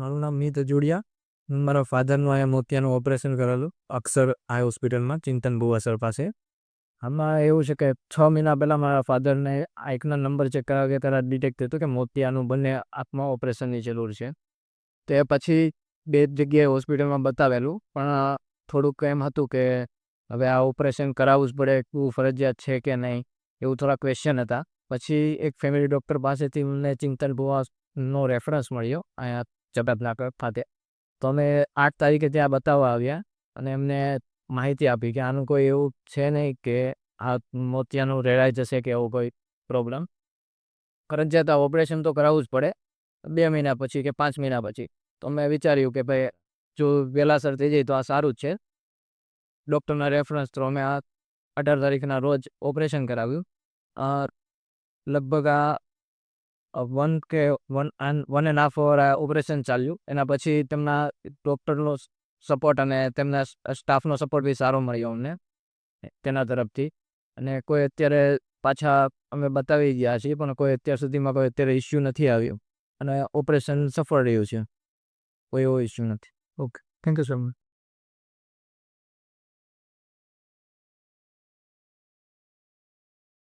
મારું નામ મિત જોડિયા. મારા ફાધરનું અહીંયા મોતિયાનું ઓપરેશન કરેલું અક્ષર આઈ હોસ્પિટલમાં, ચિંતન ભુવાસર પાસે. આમાં એવું છે કે 6 મહિના પહેલાં મારા ફાધરને આંખના નંબર ચેક કરાવ્યા ગયા ત્યારે ડિટેક્ટ થયું હતું કે મોતિયાનું બંને આંખમાં ઓપરેશનની જરૂર છે. તે પછી 2 જગ્યાએ હોસ્પિટલમાં બતાવેલું, પણ થોડુંક એમ હતું કે હવે આ ઓપરેશન કરાવવું જ પડે, એવું ફરજિયાત છે કે નહીં, એવું થોડા ક્વેશ્ચન હતા. પછી એક ફેમિલી ડૉક્ટર પાસેથી મને ચિંતન ભુવાનો રેફરન્સ મળ્યો અહીંયા જગતનાકર ખાતે. તો અમે 8 તારીખે ત્યાં બતાવવા આવ્યા અને એમને માહિતી આપી કે આનું કોઈ એવું છે નહીં કે આ મોતિયાનું રેડાઈ જશે કે એવું કોઈ પ્રોબ્લેમ. ફરજિયાત આ ઓપરેશન તો કરાવવું જ પડે 2 મહિના પછી કે 5 મહિના પછી. તો મેં વિચાર્યું કે ભાઈ જો વહેલાસર થઈ જાય તો આ સારું જ છે. ડૉક્ટરના રેફરન્સ થ્રુ અમે આ 18 તારીખના રોજ ઓપરેશન કરાવ્યું. લગભગ આ 1.5 અવર આ ઓપરેશન ચાલ્યું. એના પછી તેમના ડૉક્ટરનો સપોર્ટ અને તેમના સ્ટાફનો સપોર્ટ બી સારો મળ્યો અમને તેના તરફથી. અને કોઈ અત્યારે પાછા અમે બતાવી ગયા છીએ, પણ કોઈ અત્યાર સુધીમાં કોઈ અત્યારે ઇસ્યુ નથી આવ્યો અને ઓપરેશન સફળ રહ્યું છે. કોઈ એવો ઇસ્યુ નથી. Okay, thank you so much.